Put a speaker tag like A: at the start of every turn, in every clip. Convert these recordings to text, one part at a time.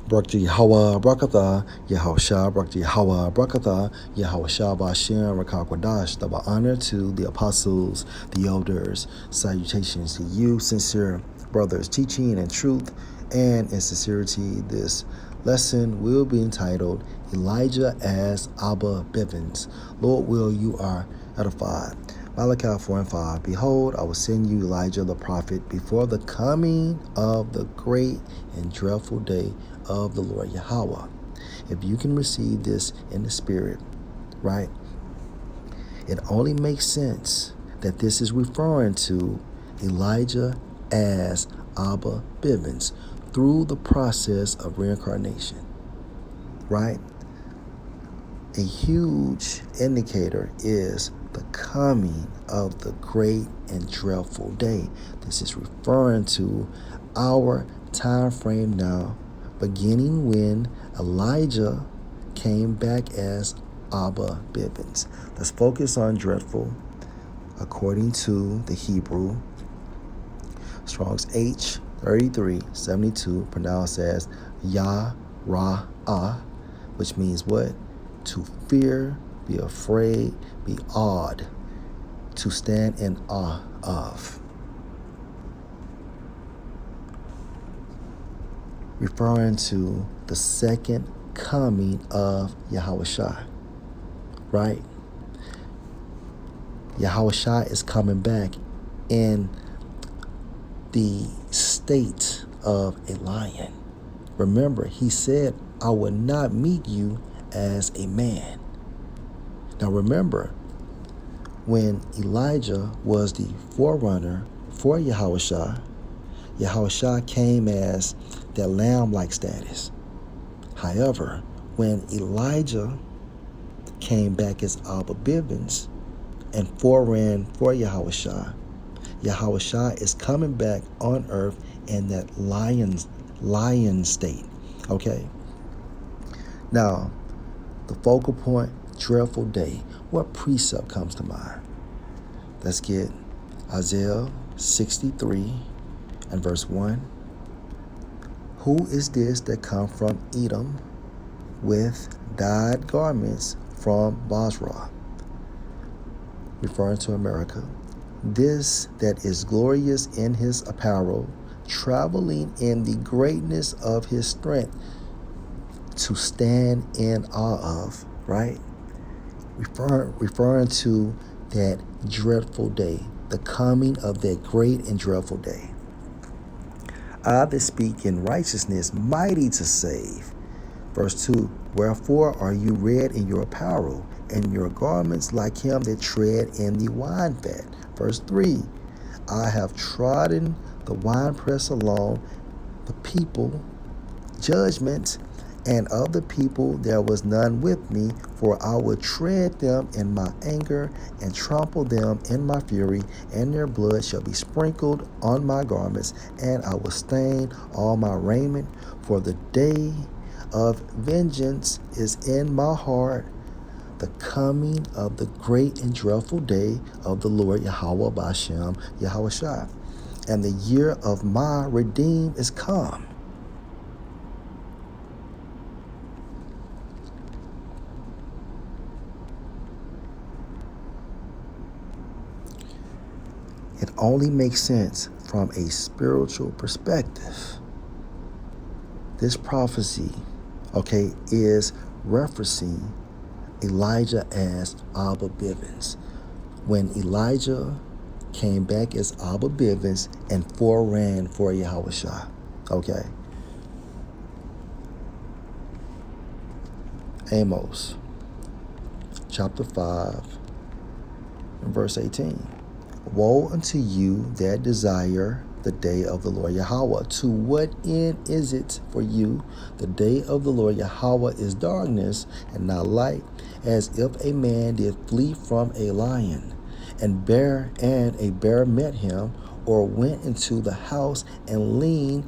A: Barakati Yahweh, Barakatha, Yahushua, Barakati Yahweh, Barakatha, Yahushua, Bashem, Rakakwadash, double honor to the apostles, the elders, salutations to you, sincere brothers, teaching in truth and in sincerity. This lesson will be entitled Elijah as Abba Bivens. Lord will, you are edified. Malachi 4 and 5. Behold, I will send you Elijah the prophet before the coming of the great and dreadful day of the Lord Yahweh. If you can receive this in the spirit, right, it only makes sense that this is referring to Elijah as Abba Bivens through the process of reincarnation, right? A huge indicator is the coming of the great and dreadful day. This is referring to our time frame now, beginning when Elijah came back as Abba Bivens. Let's focus on dreadful according to the Hebrew. Strong's H3372 pronounced as Yah-Ra-Ah, which means what? To fear, be afraid, be awed, to stand in awe of. Referring to the second coming of Yahushua, right? Yahushua is coming back in the state of a lion. Remember, he said, I will not meet you as a man. Now remember, when Elijah was the forerunner for Yahushua, Yahushua came as that lamb-like status. However, when Elijah came back as Abba Bivens and foreran for Yahushua, Yahushua is coming back on earth in that lion state. Okay? Now, the focal point, dreadful day. What precept comes to mind? Let's get Isaiah 63 and verse 1. Who is this that come from Edom with dyed garments from Basra? Referring to America. This that is glorious in his apparel, traveling in the greatness of his strength, to stand in awe of, right? Referring to that dreadful day, the coming of that great and dreadful day. I that speak in righteousness, mighty to save. Verse 2, wherefore are you red in your apparel, and your garments like him that tread in the wine vat? Verse 3, I have trodden the winepress along the people, judgment, and of the people there was none with me, for I will tread them in my anger and trample them in my fury, and their blood shall be sprinkled on my garments, and I will stain all my raiment, for the day of vengeance is in my heart, the coming of the great and dreadful day of the Lord Yahweh Bashem Yahushua, and the year of my redeem is come. It only makes sense from a spiritual perspective. This prophecy, okay, is referencing Elijah as Abba Bivens. When Elijah came back as Abba Bivens and foreran for Yahushua, okay. Amos, chapter 5, and verse 18. Woe unto you that desire the day of the Lord Yahweh. To what end is it for you? The day of the Lord Yahweh is darkness and not light, as if a man did flee from a lion, and a bear met him, or went into the house and leaned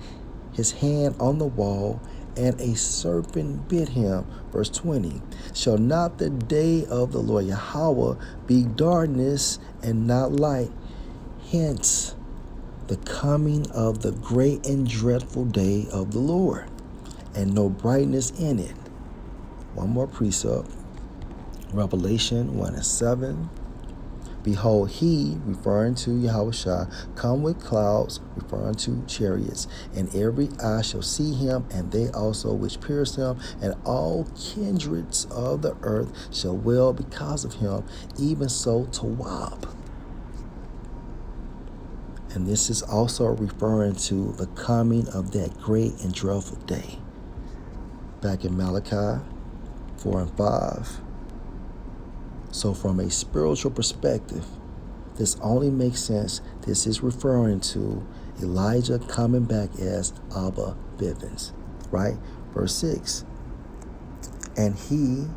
A: his hand on the wall, and a serpent bit him. Verse 20, shall not the day of the Lord Yahweh be darkness and not light? Hence, the coming of the great and dreadful day of the Lord. and no brightness in it. One more precept. Revelation 1:7. Behold, he, referring to Yahushua, come with clouds, referring to chariots, and every eye shall see him, and they also which pierced him, and all kindreds of the earth shall wail because of him, even so Tawab. And this is also referring to the coming of that great and dreadful day. Back in Malachi 4:5. So from a spiritual perspective, this only makes sense. This is referring to Elijah coming back as Abba Bivens, right? Verse 6. And he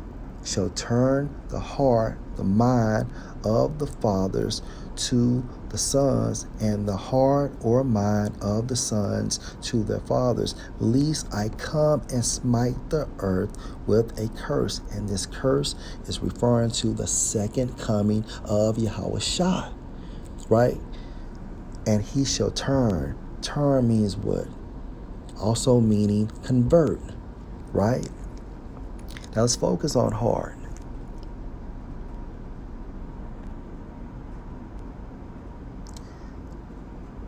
A: shall turn the heart, the mind of the fathers to the sons, and the heart or mind of the sons to their fathers, lest I come and smite the earth with a curse. And this curse is referring to the second coming of Yahushua, right? And he shall turn. Turn means what? Also meaning convert, right? Now let's focus on heart.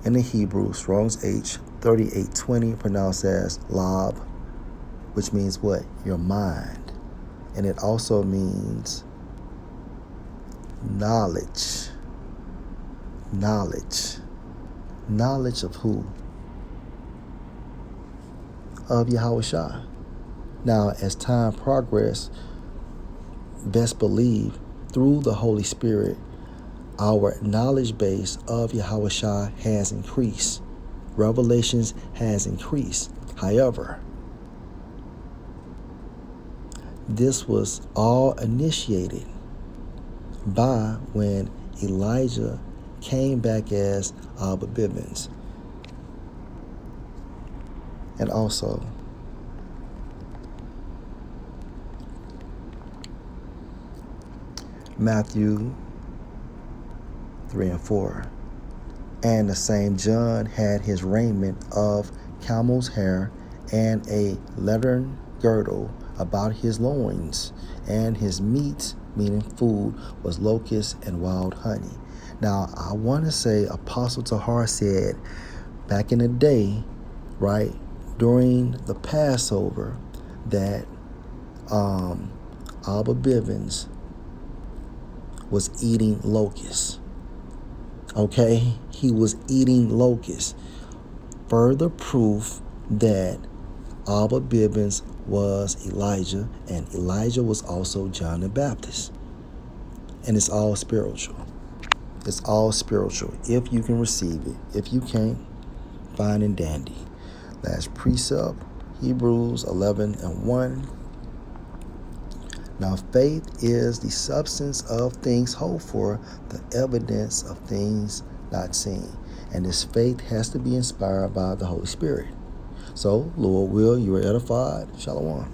A: In the Hebrew, Strong's H 3820 pronounced as lab, which means what? Your mind. And it also means knowledge. Knowledge. Knowledge of who? Of Yahushua. Now, as time progresses, best believe through the Holy Spirit, our knowledge base of Yahushua has increased. Revelations has increased. However, this was all initiated by when Elijah came back as Abba Bivens. And also, Matthew 3:4. And the same John had his raiment of camel's hair, and a leathern girdle about his loins, and his meat, meaning food, was locusts and wild honey. Now, I want to say Apostle Tahar said back in the day, right, during the Passover, that Abba Bivens was eating locusts. Okay, he was eating locusts. Further proof that Abba Bivens was Elijah, and Elijah was also John the Baptist. And it's all spiritual. It's all spiritual if you can receive it. If you can't, fine and dandy. Last precept, Hebrews 11:1. Now faith is the substance of things hoped for, the evidence of things not seen. And this faith has to be inspired by the Holy Spirit. So, Lord will, you are edified. Shalom.